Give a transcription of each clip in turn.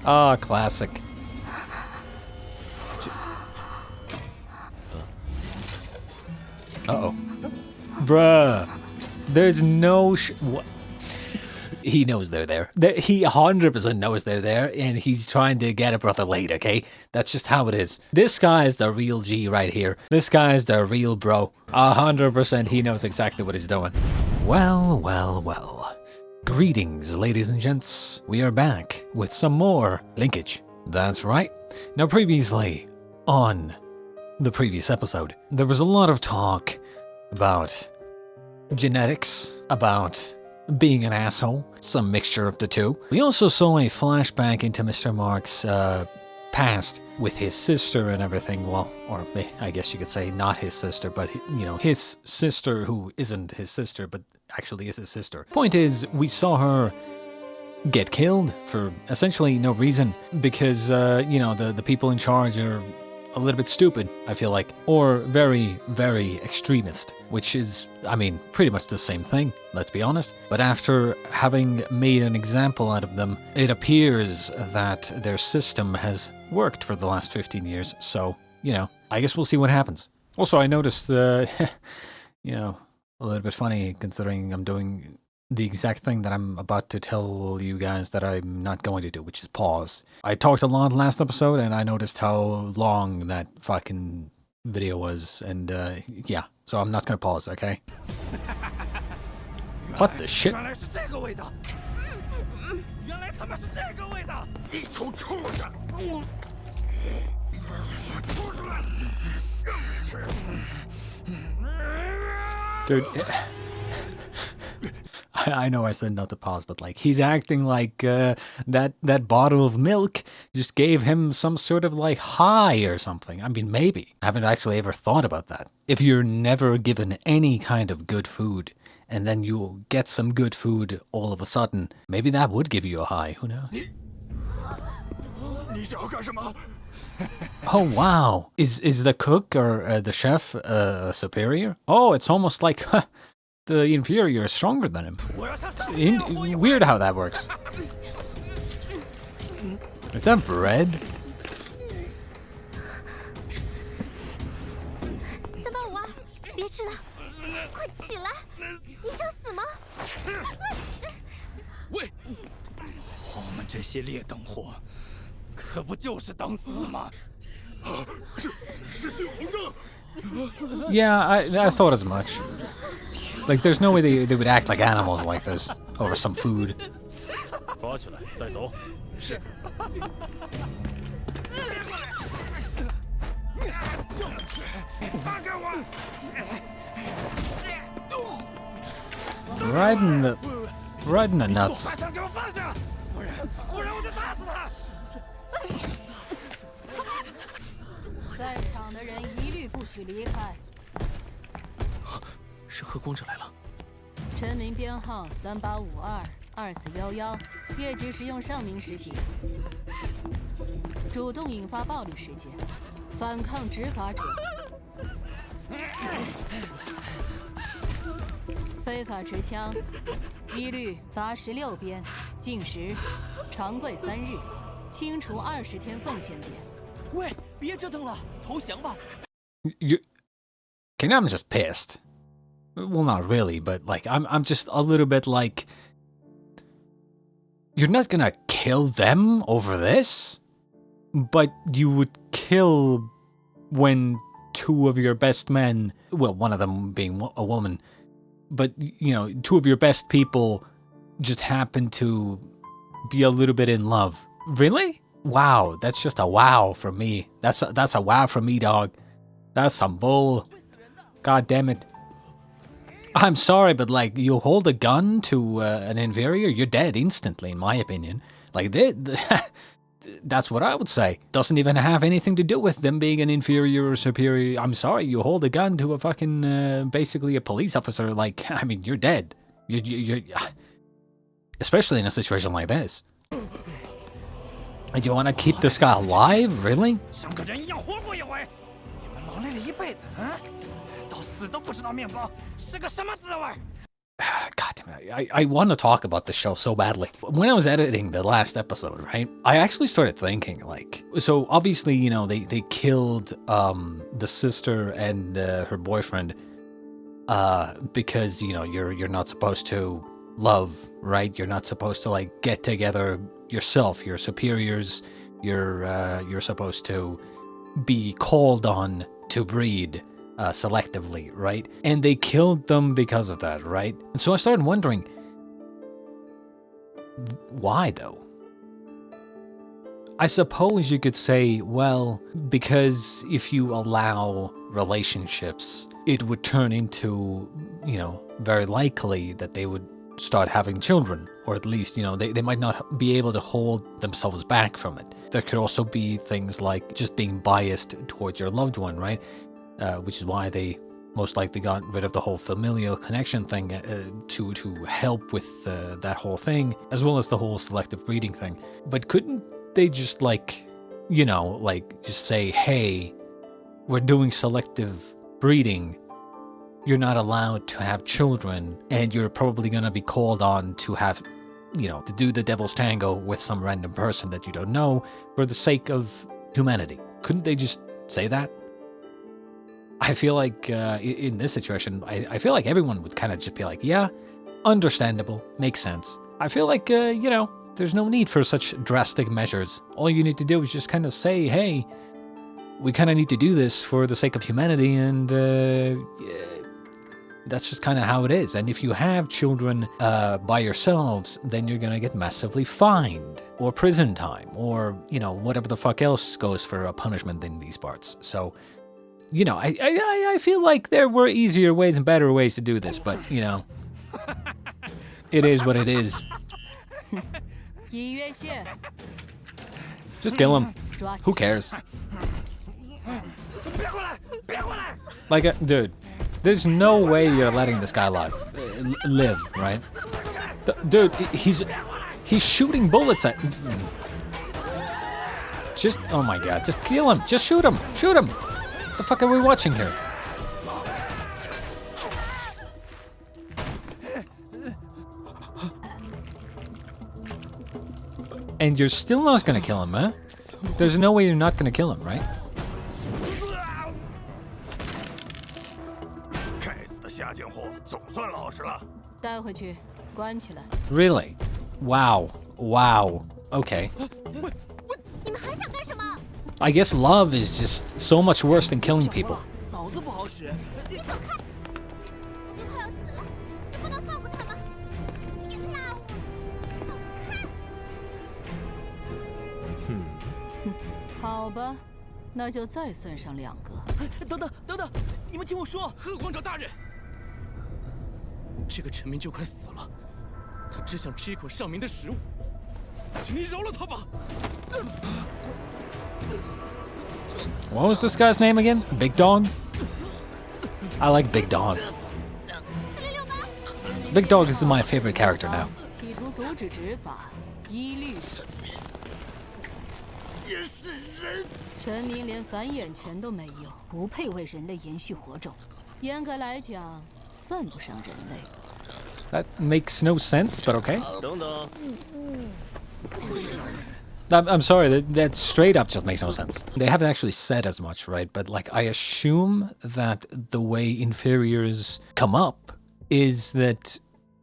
Ah, classic. Uh-oh. Bruh. There's no what? He knows they're there. He 100% knows they're there, and he's trying to get a brother laid, okay? That's just how it is. This guy is the real G right here. This guy is the real bro. 100% he knows exactly what he's doing. Well, well, well. Greetings, ladies and gents. We are back with some more Ling Cage. That's right. Now, previously, on the previous episode, there was a lot of talk about genetics, about being an asshole, some mixture of the two. We also saw a flashback into Mr. Marc's past with his sister and everything. Well, or I guess you could say not his sister, but you know, his sister who isn't his sister, but actually is his sister. Point is, we saw her get killed for essentially no reason because, you know, the people in charge are a little bit stupid, I feel like, or very, very extremist, which is, I mean, pretty much the same thing, let's be honest. But after having made an example out of them, it appears that their system has worked for the last 15 years, so, you know, I guess we'll see what happens. Also, I noticed, you know, a little bit funny considering I'm doing the exact thing that I'm about to tell you guys that I'm not going to do, which is pause. I talked a lot last episode, and I noticed how long that fucking video was, and yeah, so I'm not gonna pause, okay? What the shit? Dude, I know I said not to pause, but like he's acting like that bottle of milk just gave him some sort of like high or something. I mean, maybe. I haven't actually ever thought about that. If you're never given any kind of good food and then you get some good food all of a sudden, maybe that would give you a high. Who knows? Oh wow! Is the cook or the chef superior? Oh, it's almost like. The inferior is stronger than him. It's weird how that works. Is that bread? Yeah, I thought as much. Like, there's no way they would act like animals like this over some food. Right in the nuts.陈明编号38522411，越级使用上名实体，主动引发暴力事件，反抗执法者，非法持枪，一律罚16鞭，禁食，长跪3日，清除20天奉献点。喂，别折腾了，投降吧。I'm just pissed. Well, not really, but like I'm just a little bit like, you're not gonna kill them over this, but you would kill when two of your best men, well, one of them being a woman, but you know, two of your best people just happen to be a little bit in love. Really? Wow, that's just a wow from me. That's a wow from me, dog. That's some bull. God damn it. I'm sorry, but like, you hold a gun to an inferior, you're dead instantly, in my opinion. Like, that's what I would say. Doesn't even have anything to do with them being an inferior or superior. I'm sorry, you hold a gun to a fucking, basically a police officer, like, I mean, you're dead. You're especially in a situation like this. Do you want to keep this guy alive? Really? 辈子，嗯，到死都不知道面包是个什么滋味。God damn it, I want to talk about the show so badly. When I was editing the last episode, right, I actually started thinking, like, so obviously, you know, they killed the sister and her boyfriend because, you know, you're not supposed to love, right? You're not supposed to, like, get together yourself. Your superiors, you're supposed to be called on to breed selectively, right? And they killed them because of that, right? And so I started wondering, why though? I suppose you could say, well, because if you allow relationships, it would turn into, you know, very likely that they would start having children, or at least, you know, they might not be able to hold themselves back from it. There could also be things like just being biased towards your loved one, right? Which is why they most likely got rid of the whole familial connection thing to help with that whole thing, as well as the whole selective breeding thing. But couldn't they just, like, you know, like, just say, hey, we're doing selective breeding, you're not allowed to have children, and you're probably gonna be called on to have, you know, to do the devil's tango with some random person that you don't know for the sake of humanity? Couldn't they just say that? I feel like in this situation, I feel like everyone would kind of just be like, yeah, understandable, makes sense. I feel like, you know, there's no need for such drastic measures. All you need to do is just kind of say, hey, we kind of need to do this for the sake of humanity, and that's just kind of how it is. And if you have children by yourselves, then you're gonna get massively fined, or prison time, or, you know, whatever the fuck else goes for a punishment in these parts. So, you know, I feel like there were easier ways and better ways to do this, but, you know, it is what it is. Just kill him. Who cares? Like, dude, there's no way you're letting this guy live, right? Dude, he's shooting bullets at... Just, oh my god, just kill him. Just shoot him. Shoot him. What the fuck are we watching here? And you're still not gonna kill him, huh? There's no way you're not gonna kill him, right? Really? Wow. Wow. Okay. I guess love is just so much worse than killing people.等，你们听我说，贺光者大人，这个臣民就快死了，他只想吃一口上民的食物，请你饶了他吧。What was this guy's name again? Big Dog? I like Big Dog. Big Dog is my favorite character now. That makes no sense, but okay. I'm sorry, that straight up just makes no sense. They haven't actually said as much, right? But, like, I assume that the way inferiors come up is that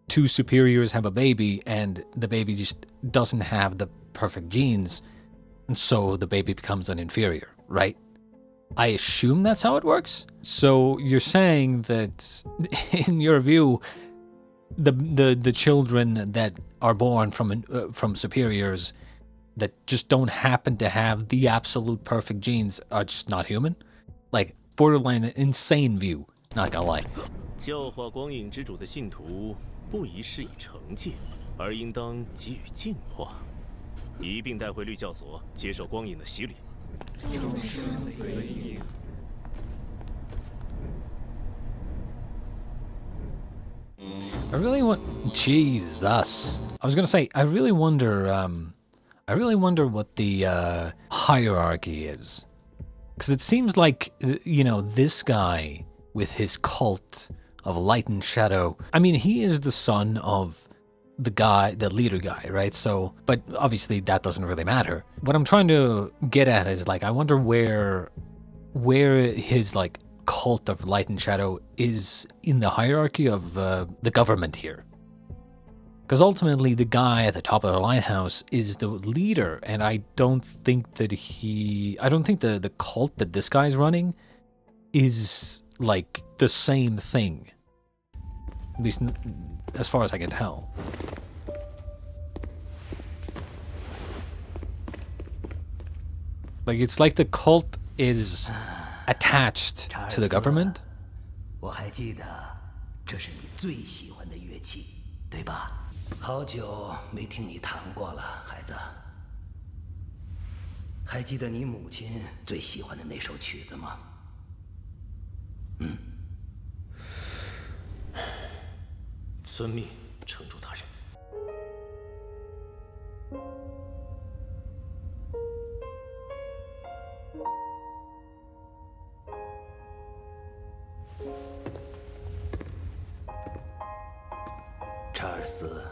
two superiors have a baby and the baby just doesn't have the perfect genes, and so the baby becomes an inferior, right? I assume that's how it works. So you're saying that, in your view, the children that are born from superiors that just don't happen to have the absolute perfect genes are just not human? Like, borderline insane view, not gonna lie. 教化光影之主的信徒不宜施以惩戒，而应当给予净化，一并带回律教所接受光影的洗礼。I really want... Jesus. I was gonna say, I really wonder what the hierarchy is. Because it seems like, you know, this guy with his cult of light and shadow, I mean, he is the son of the leader guy, right? So, but obviously that doesn't really matter. What I'm trying to get at is, like, I wonder where his, like, cult of light and shadow is in the hierarchy of the government here. Because ultimately the guy at the top of the lighthouse is the leader, and I don't think that the cult that this guy's running is, like, the same thing. At least as far as I can tell. Like, it's like the cult is attached to the government. 我还记得，这是你最喜欢的乐器，对吧？好久没听你弹过了，孩子。还记得你母亲最喜欢的那首曲子吗？遵命，城主大人。查尔斯，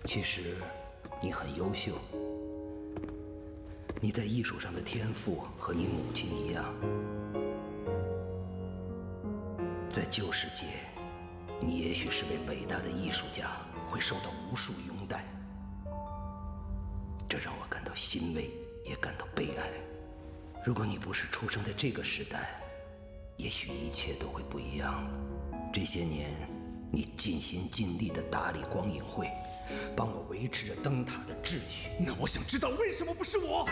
其实你很优秀，你在艺术上的天赋和你母亲一样，在旧世界。 你也许是位伟大的艺术家，会受到无数拥戴，这让我感到欣慰，也感到悲哀。如果你不是出生在这个时代，也许一切都会不一样。这些年，你尽心尽力地打理光影会，帮我维持着灯塔的秩序。那我想知道为什么不是我？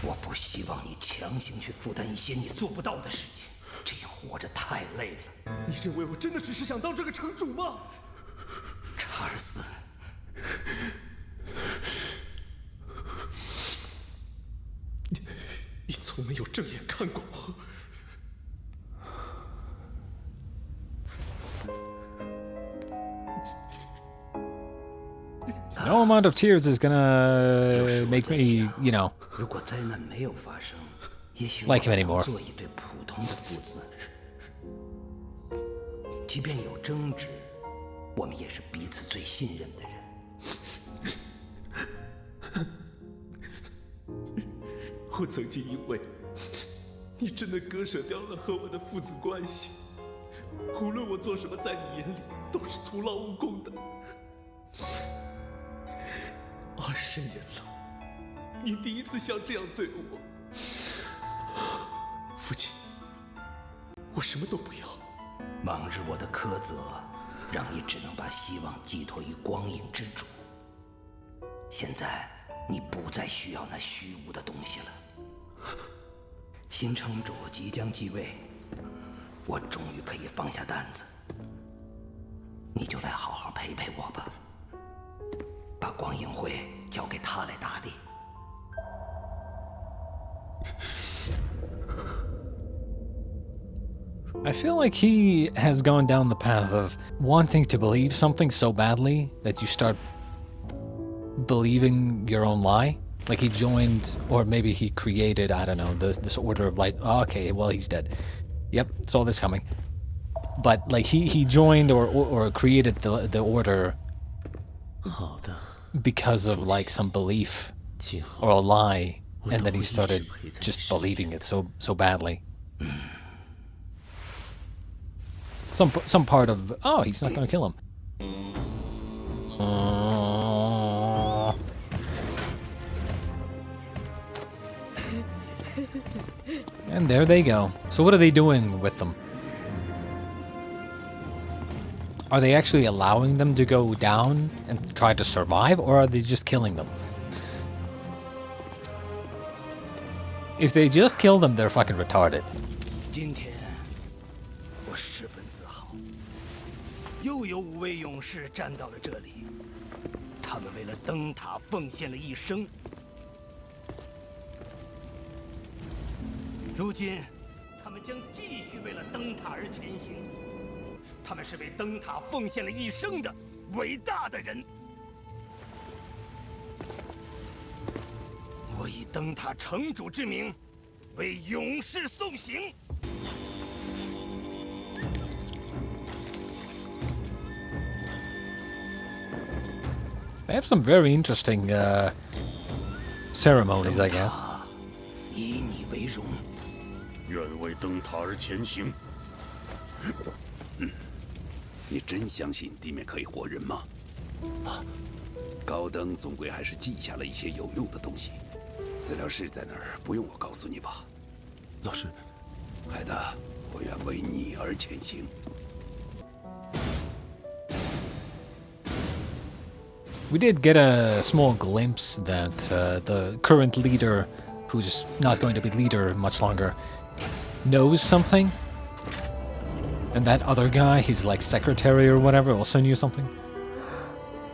我不希望你强行去负担一些你做不到的事情，这样活着太累了。你认为我真的只是想当这个城主吗？查尔斯，你从没有正眼看过我。 No amount of tears is gonna make me, you know, 如果灾难没有发生，也许 like him anymore. 做一对普通的父子。即便有争执，我们也是彼此最信任的人。我曾经以为，你真的割舍掉了和我的父子关系。无论我做什么，在你眼里都是徒劳无功的。 20年了，你第一次像这样对我，父亲，我什么都不要。往日我的苛责，让你只能把希望寄托于光影之主。现在你不再需要那虚无的东西了。新城主即将继位，我终于可以放下担子。你就来好好陪陪我吧。 把光影会交给他来打理。I feel like he has gone down the path of wanting to believe something so badly that you start believing your own lie. Like he joined, or maybe he created, I don't know, this order of light. Oh, okay, well, he's dead. Yep, saw this coming. But like he joined or created the order because of like some belief or a lie, and then he started just believing it so badly. Some part of, oh, he's not gonna kill him. And there they go. So what are they doing with them? Are they actually allowing them to go down and try to survive, or are they just killing them? If they just kill them, they're fucking retarded. 今天我十分自豪，又有5位勇士站到了这里，他们为了灯塔奉献了一生。如今，他们将继续为了灯塔而前行。他们是为灯塔奉献了一生的伟大的人。我以灯塔城主之名，为勇士送行。They have some very interesting ceremonies, I guess. 以你为荣，愿为灯塔而前行。你真相信地面可以活人吗？高登总归还是记下了一些有用的东西。资料室在哪儿？不用我告诉你吧。老师，孩子，我愿为你而前行。We did get a small glimpse that the current leader, who's not going to be leader much longer, knows something. And that other guy, his like secretary or whatever, also knew something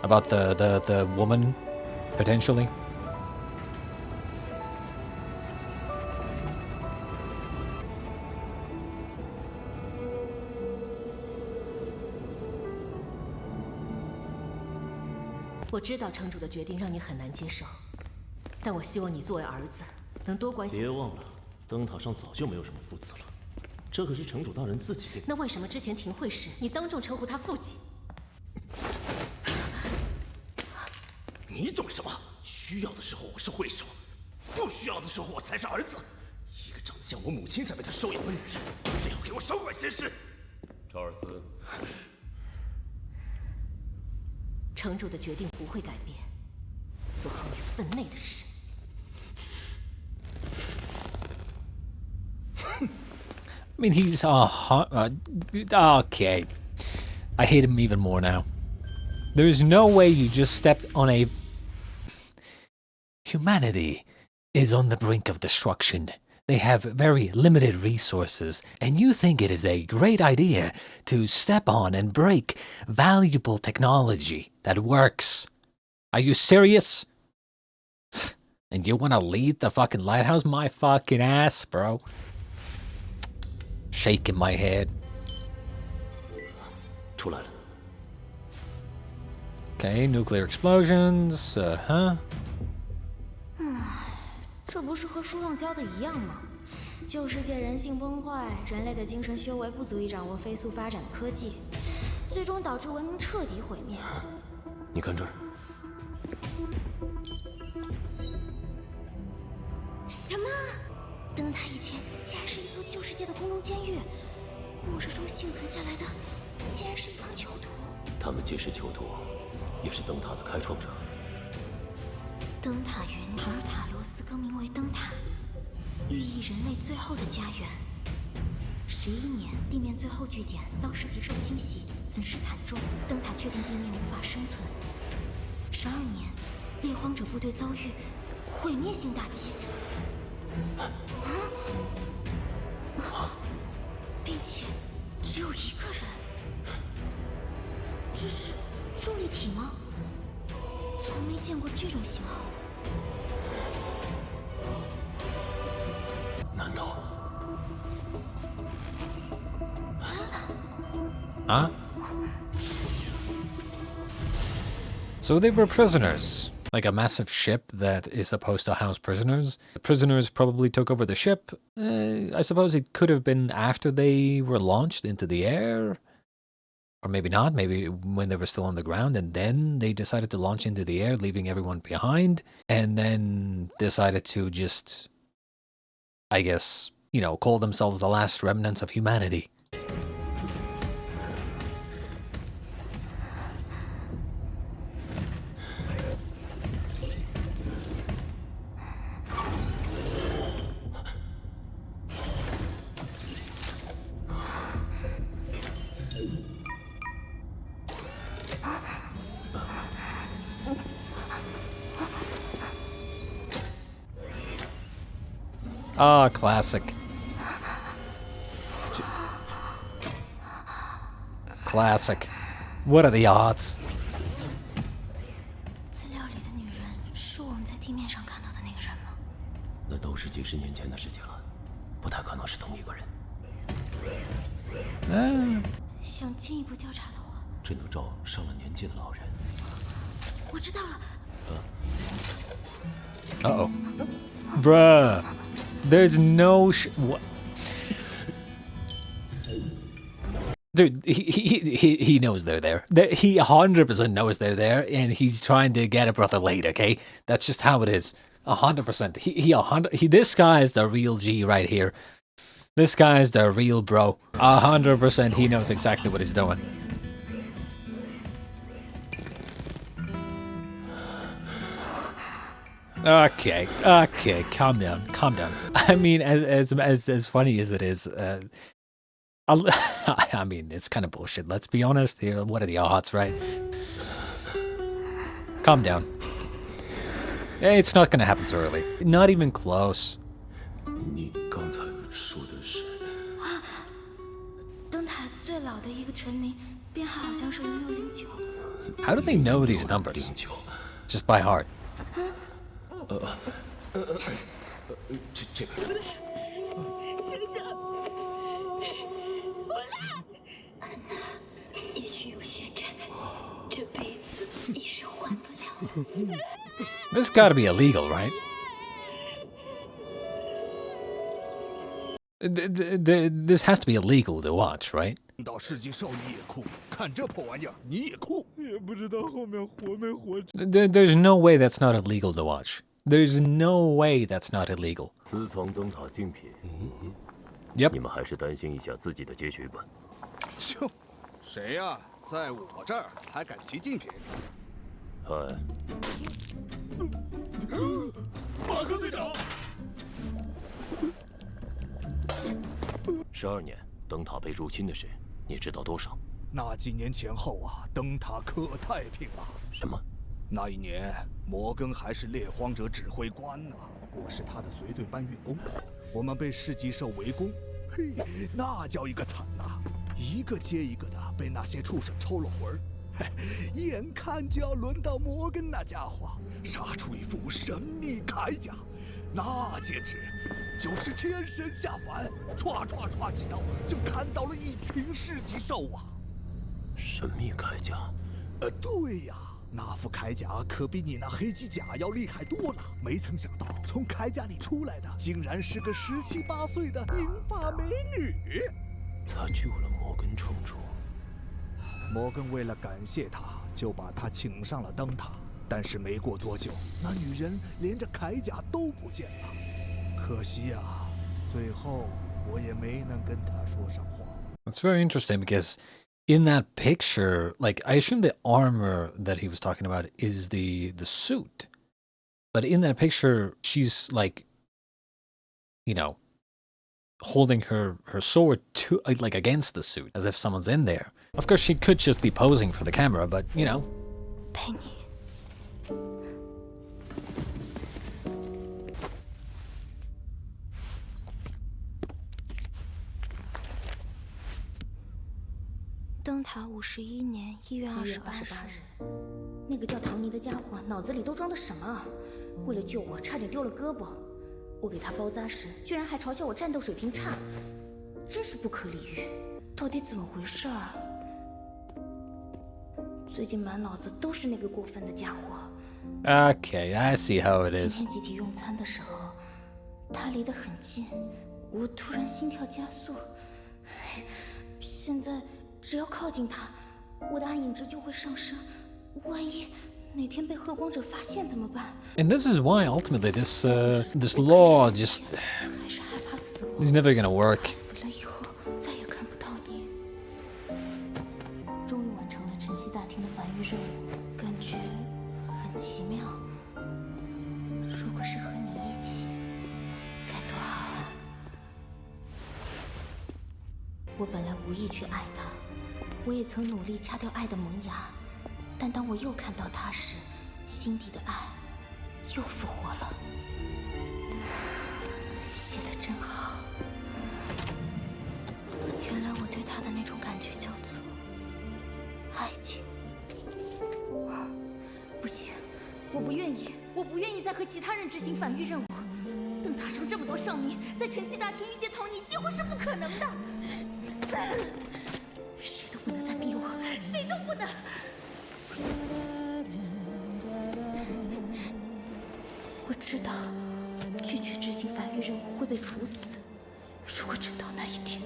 about the woman, potentially. 我知道城主的决定让你很难接受，但我希望你作为儿子能多关心。别忘了，灯塔上早就没有什么父子了，这可是城主大人自己给。那为什么之前停会时你当众称呼他父亲？你懂什么？需要的时候我是会手，不需要的时候我才是儿子。一个长得像我母亲才被他收养的女人，最好给我少管闲事。查尔斯。 城主的决定不会改变，做好你分内的事。I mean, he's okay. I hate him even more now. There is no way you just stepped on a... Humanity is on the brink of destruction. They have very limited resources, and you think it is a great idea to step on and break valuable technology that works. Are you serious? And you want to lead the fucking lighthouse? My fucking ass, bro. Shaking my head. 出来了。 Okay, nuclear explosions, huh? 这不是和书上教的一样吗？旧世界人性崩坏，人类的精神修为不足以掌握飞速发展的科技，最终导致文明彻底毁灭。你看这儿。什么？灯塔以前竟然是一座旧世界的公共监狱，末世中幸存下来的竟然是一帮囚徒。他们既是囚徒，也是灯塔的开创者。 灯塔原塔尔塔罗斯更名为灯塔，寓意人类最后的家园。11年，地面最后据点遭世级受侵袭，损失惨重，灯塔确定地面无法生存。12年，猎荒者部队遭遇毁灭性打击，并且只有一个人。这是重力体吗？从没见过这种型号的。 难道？ Huh? So they were prisoners. Like a massive ship that is supposed to house prisoners. The prisoners probably took over the ship. I suppose it could have been after they were launched into the air. Or maybe not. Maybe when they were still on the ground, and then they decided to launch into the air, leaving everyone behind. And then decided to just, I guess, you know, call themselves the last remnants of humanity. Ah, classic. Classic. What are the odds? 资料里的女人是我们在地面上看到的那个人吗？那都是几十年前的事情了，不太可能是同一个人。想进一步调查的话，只能找上了年纪的老人。我知道了。Uh-oh. Bruh. There's no what? Dude, he knows they're there. He 100% knows they're there, and he's trying to get a brother late, okay? That's just how it is. 100%. This guy is the real G right here. This guy is the real bro. 100% he knows exactly what he's doing. Okay, calm down. I mean, as funny as it is, I mean, it's kind of bullshit. Let's be honest here. What are the odds, right? Calm down. It's not gonna happen so early. Not even close. 你刚才说的是？灯塔最老的一个臣民，编号好像是0609。How do they know these numbers? Just by heart. 这个。也许有些债，这辈子你是还不了。This gotta be illegal, right? This has to be illegal to watch, right? 到世纪兽你也哭，看这破玩意儿你也哭，也不知道后面活没活着。There's no way that's not illegal to watch. There's no way that's not illegal. 私藏灯塔竞品。Yep. 你们还是担心一下自己的结局吧。哟，谁呀？在我这儿还敢提竞品？嗨，马克队长。12年，灯塔被入侵的事，你知道多少？那几年前后啊，灯塔可太平了。什么？那一年，摩根还是猎荒者指挥官呢，我是他的随队搬运工。我们被市级兽围攻，嘿，那叫一个惨呐！一个接一个的被那些畜生抽了魂儿。嘿，眼看就要轮到摩根那家伙杀出一副神秘铠甲，那简直就是天神下凡，歘歘歘几刀就砍倒了一群市级兽啊！神秘铠甲？对呀。那副铠甲可比你那黑机甲要厉害多了。没曾想到，从铠甲里出来的竟然是个17、18岁的银发美女。他救了摩根城主。摩根为了感谢他，就把他请上了灯塔。但是没过多久，那女人连着铠甲都不见了。可惜呀，最后我也没能跟她说上话。That's very interesting because in that picture, like, I assume the armor that he was talking about is the suit. But in that picture, she's like, you know, holding her sword to like against the suit, as if someone's in there. Of course, she could just be posing for the camera, but you know. 陪你。灯塔51年1月28日，那个叫唐尼的家伙脑子里都装的什么啊？为了救我，差点丢了胳膊。我给他包扎时，居然还嘲笑我战斗水平差，真是不可理喻。到底怎么回事啊？最近满脑子都是那个过分的家伙。Okay, I see how it is. 今天集体用餐的时候，他离得很近，我突然心跳加速。现在只要靠近他，我的暗影值就会上升。万一哪天被喝光者发现怎么办？ And this is why ultimately this law just 还是害怕死亡。 is never gonna work. 死了以后再也看不到你。终于完成了晨曦大厅的繁育任务，感觉很奇妙。如果是和你一起，该多好啊！我本来无意去爱他，我也曾努力掐掉爱的萌芽，但当我又看到他时，心底的爱又复活了。写得真好。原来我对他的那种感觉叫做爱情。不行，我不愿意，我不愿意再和其他人执行繁育任务。灯塔上这么多上民，在晨曦大厅遇见唐尼几乎是不可能的。谁都的！我知道，拒绝执行法律任务会被处死。如果真到那一天，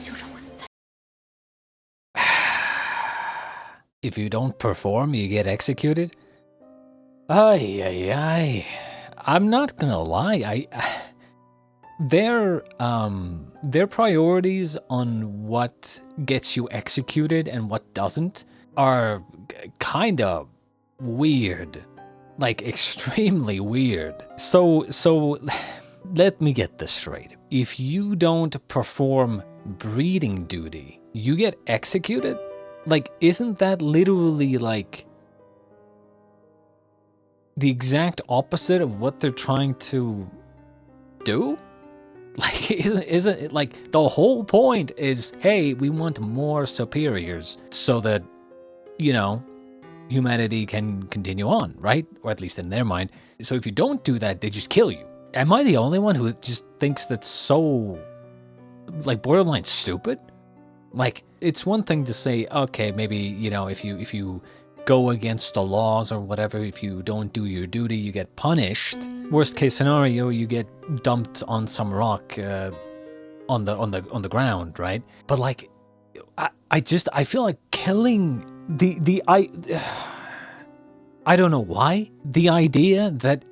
就让我死在。If you don't perform, you get executed. Ay. I'm not gonna lie. Their priorities on what gets you executed and what doesn't are kind of weird, like extremely weird. So let me get this straight. If you don't perform breeding duty, you get executed? Like, isn't that literally like the exact opposite of what they're trying to do? Like, isn't it like the whole point is, hey, we want more superiors so that, you know, humanity can continue on, right? Or at least in their mind. So if you don't do that, they just kill you. Am I the only one who just thinks that's so, like, borderline stupid? Like, it's one thing to say, okay, maybe, you know, if you go against the laws or whatever, if you don't do your duty, you get punished. Worst case scenario, you get dumped on some rock on the ground, right? But like, I feel like killing I don't know why. The idea that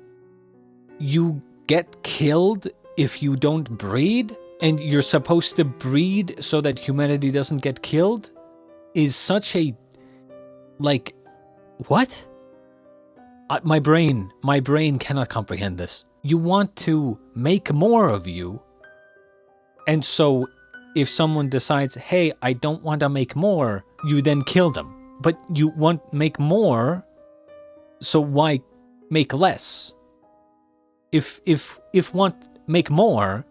you get killed if you don't breed, and you're supposed to breed so that humanity doesn't get killed, is such a, like, what? My brain cannot comprehend this. You want to make more of you, and so if someone decides, hey, I don't want to make more, you then kill them. But you want make more, so why make less? If want make more,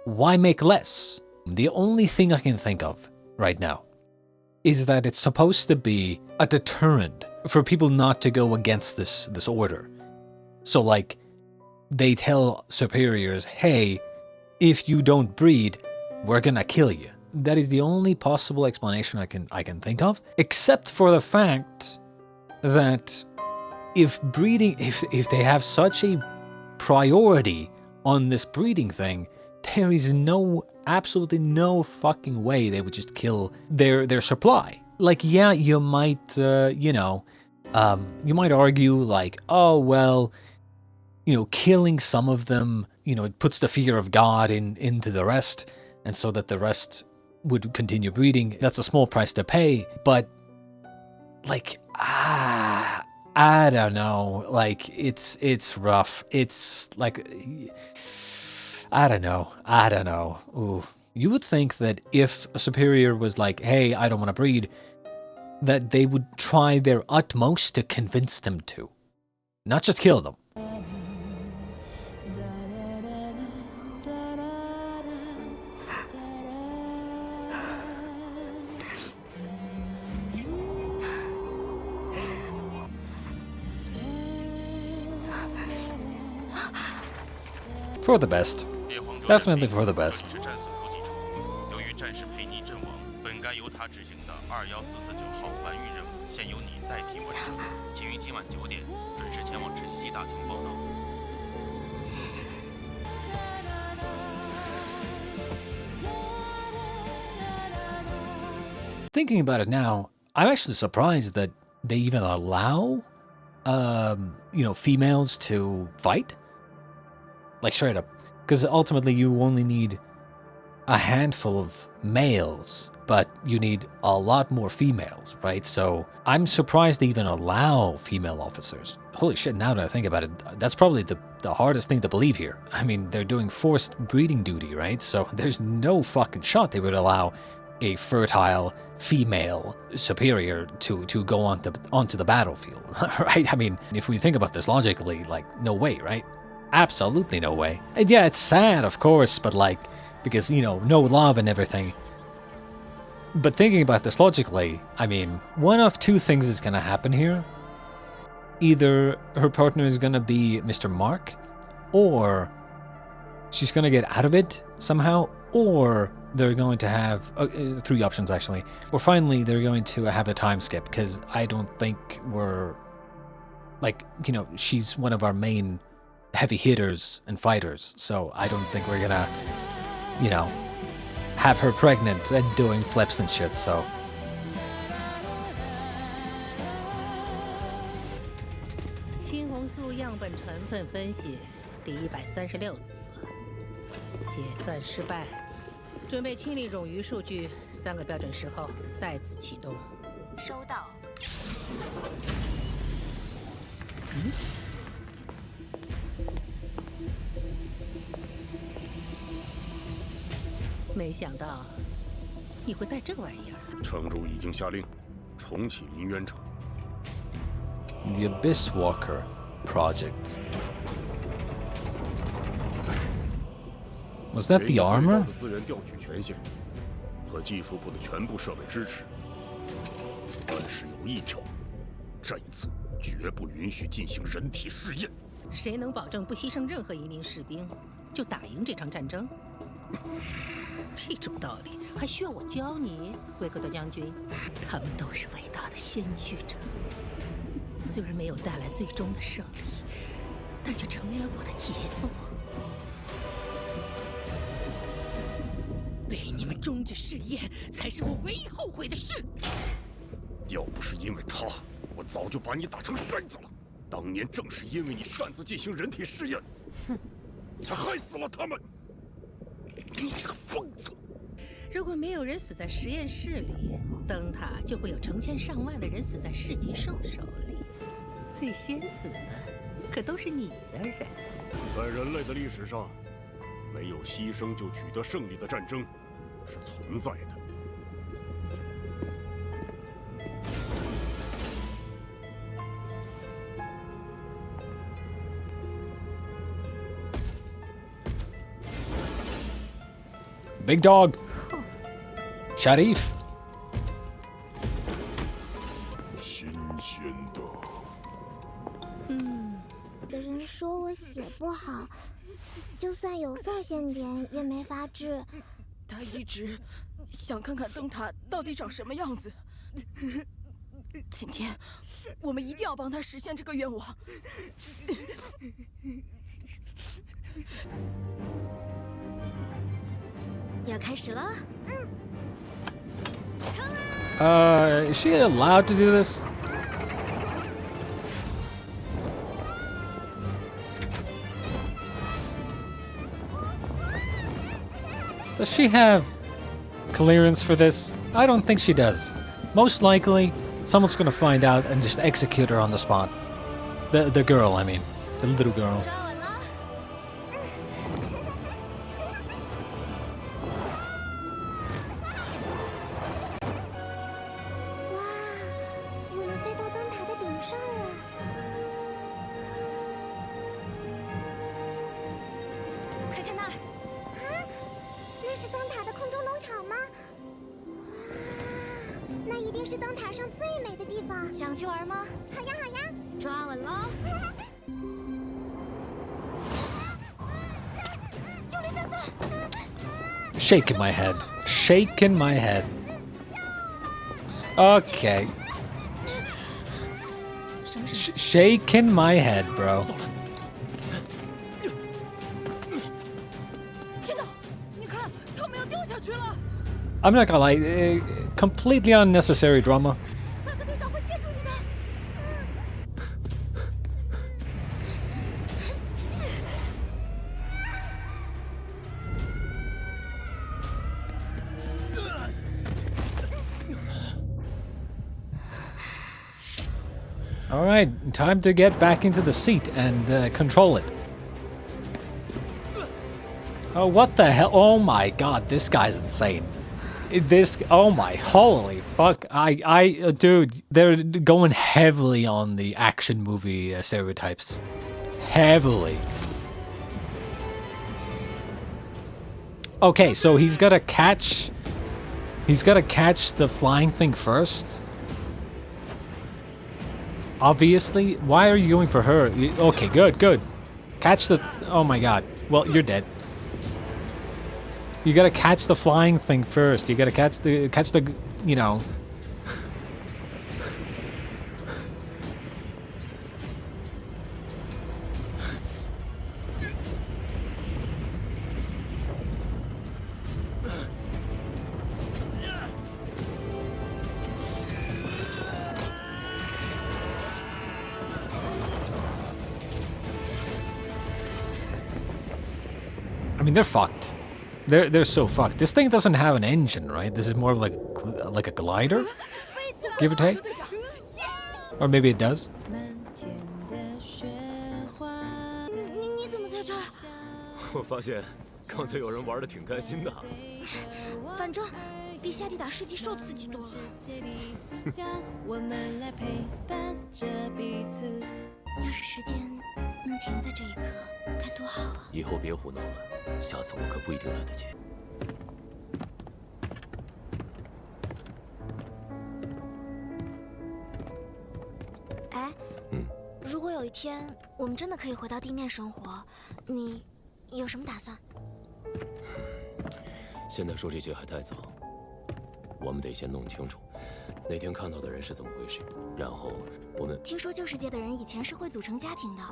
why make less? The only thing I can think of right now is that it's supposed to be a deterrent for people not to go against this order. So like, they tell superiors, hey, if you don't breed, we're gonna kill you. That is the only possible explanation I can think of, except for the fact that if breeding, if they have such a priority on this breeding thing, there is absolutely no fucking way they would just kill their supply. Like, yeah, you might, you might argue like, oh, well, you know, killing some of them, you know, it puts the fear of God into the rest, and so that the rest would continue breeding. That's a small price to pay, but like, I don't know, like, it's rough. It's like, I don't know. Ooh. You would think that if a superior was like, hey, I don't want to breed, that they would try their utmost to convince them to, not just kill them. For the best. Definitely for the best. Thinking about it now, I'm actually surprised that they even allow, females to fight. Like, straight up. Because ultimately you only need a handful of males, but you need a lot more females, right? So I'm surprised they even allow female officers. Holy shit, now that I think about it, that's probably the hardest thing to believe here. I mean, they're doing forced breeding duty, right? So there's no fucking shot they would allow a fertile female superior to go onto the battlefield, right? I mean, if we think about this logically, like, no way, right? Absolutely no way. And yeah, it's sad, of course, but like, because, you know, no love and everything. But thinking about this logically, I mean, one of two things is gonna happen here. Either her partner is gonna be Mr. Marc, or she's gonna get out of it somehow, or they're going to have 3 options actually. Or finally, they're going to have a time skip, because I don't think we're like, you know, she's one of our main heavy hitters and fighters, so I don't think we're gonna, you know, have her pregnant and doing flips and shit. So猩红素样本成分分析第136次，结算失败。准备清理冗余数据，3个标准时候再次启动。收到。没想到你会带这玩意儿。城主已经下令重启林渊城。The Abyss Walker Project. Was that the armor? 资源调取权限和技术部的全部设备支持，但是有一条，这一次绝不允许进行人体试验。谁能保证不牺牲任何一名士兵，就打赢这场战争？这种道理还需要我教你，维克多将军？他们都是伟大的先驱者，虽然没有带来最终的胜利，但却成为了我的杰作。被你们终止试验，才是我唯一后悔的事。要不是因为他，我早就把你打成筛子了。当年正是因为你擅自进行人体试验，才害死了他们。你这个疯子！如果没有人死在实验室里，灯塔就会有成千上万的人死在市级兽手里。最先死的，可都是你的人。在人类的历史上，没有牺牲就取得胜利的战争是存在的。Big dog. Sharif. 新鲜的。有人说我写不好，就算有奉献点也没法治。他一直想看看灯塔到底长什么样子。今天我们一定要帮他实现这个愿望。要开始了。Is she allowed to do this? Does she have clearance for this? I don't think she does. Most likely, someone's gonna find out and just execute her on the spot. The girl, I mean. The little girl. 想去玩吗？好呀好呀，抓稳喽！就离3分。Shaking my head. Shaking my head. Okay. Shaking my head, bro. 天哪！你看，他们要掉下去了。 I'm not gonna lie, completely unnecessary drama. Alright, time to get back into the seat and control it. Oh, what the hell? Oh my god, this guy's insane. Oh my, holy fuck. Dude, they're going heavily on the action movie stereotypes. Heavily. Okay, so he's gotta catch the flying thing first. Obviously. Why are you going for her? Okay, good. Catch the... Oh my god. Well, you're dead. You gotta catch the flying thing first. You gotta catch the, you know. I mean, they're fucked. They're so fucked. This thing doesn't have an engine, right? This is more of like a glider, give or take. Or maybe it does. 你怎么在这儿？我发现刚才有人玩的挺开心的。反正比下地打世纪兽刺激多了。要是时间能停在这一刻，该多好啊！以后别胡闹了，下次我可不一定来得及。哎，如果有一天我们真的可以回到地面生活，你有什么打算？现在说这些还太早，我们得先弄清楚那天看到的人是怎么回事，然后我们听说旧世界的人以前是会组成家庭的。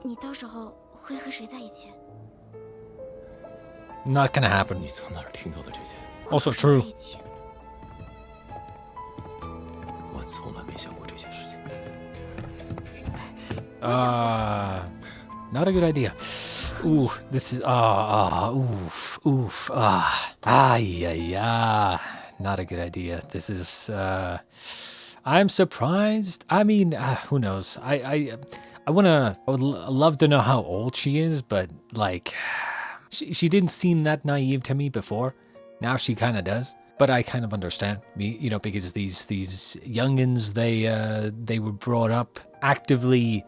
你到时候会和谁在一起？ Not gonna happen. 你从哪儿听到的这些 Also true. 我从来没想过这些事情。Not a good idea. Ooh, this is oof. Yeah. Not a good idea. This is I'm surprised. I mean, who knows? I would love to know how old she is, but like she didn't seem that naive to me before. Now she kind of does. But I kind of understand, you know, because these youngins, they were brought up actively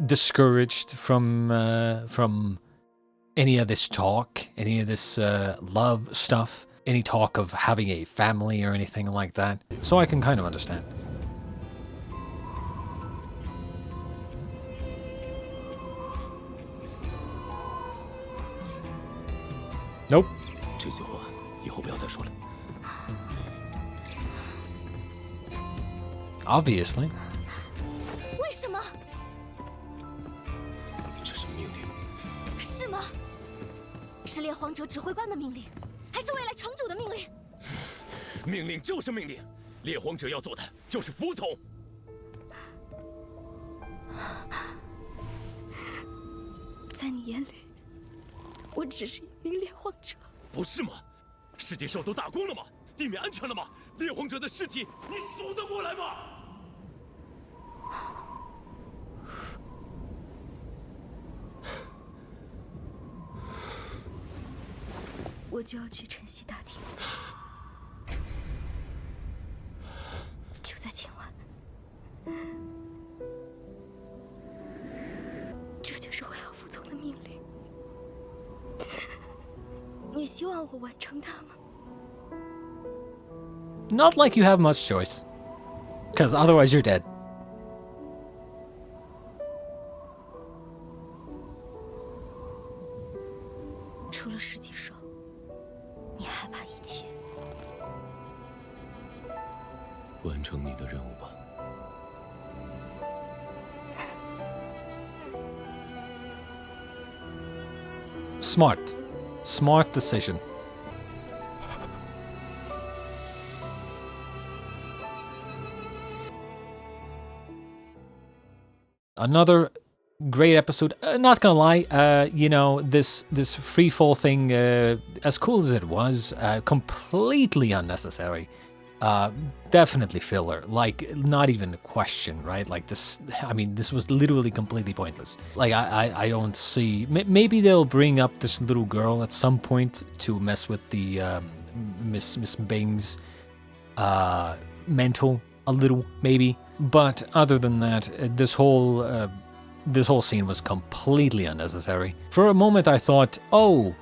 discouraged from any of this talk, any of this love stuff, any talk of having a family or anything like that. So I can kind of understand. Nope. 这些话以后不要再说了。 Obviously. 为什么？这是命令。是吗？是猎荒者指挥官的命令，还是未来城主的命令？命令就是命令，猎荒者要做的就是服从。在你眼里，我只是一名猎荒者。不是吗？世界兽都打光了吗？地面安全了吗？猎荒者的尸体你数得过来吗？ 我就要去晨曦大厅，就在今晚。这就是我要服从的命令。你希望我完成它吗？ Not like you have much choice. Because otherwise you're dead. 除了世纪兽，你害怕一切。完成你的任务吧。 Smart decision. Another great episode. Not gonna lie, you know, this free fall thing, as cool as it was, completely unnecessary. Definitely filler, like not even a question, right? Like this, I mean, this was literally completely pointless. Like I don't see, maybe they'll bring up this little girl at some point to mess with the Miss Bing's mental a little, maybe. But other than that, this whole scene was completely unnecessary. For a moment I thought, oh,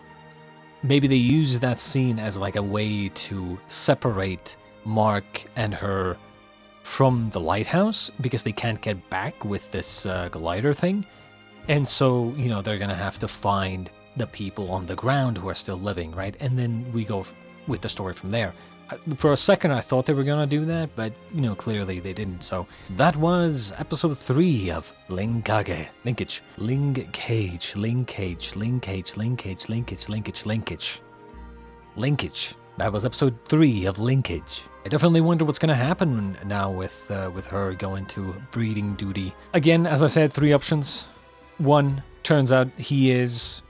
maybe they used that scene as like a way to separate Marc and her from the lighthouse because they can't get back with this glider thing. And so, you know, they're going to have to find the people on the ground who are still living, right? And then we go with the story from there. For a second, I thought they were going to do that, but, you know, clearly they didn't. So that was episode 3 of Ling Cage. Ling Cage. Linkage. That was episode 3 of Linkage. I definitely wonder what's going to happen now with her going to breeding duty. Again, as I said, 3 options. 1, turns out he is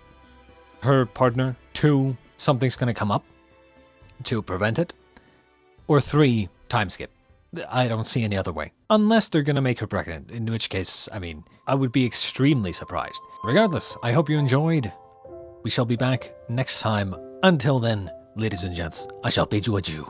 her partner. 2, something's going to come up to prevent it. Or 3, time skip. I don't see any other way. Unless they're going to make her pregnant, in which case, I mean, I would be extremely surprised. Regardless, I hope you enjoyed. We shall be back next time. Until then, ladies and gents, I shall bid you adieu.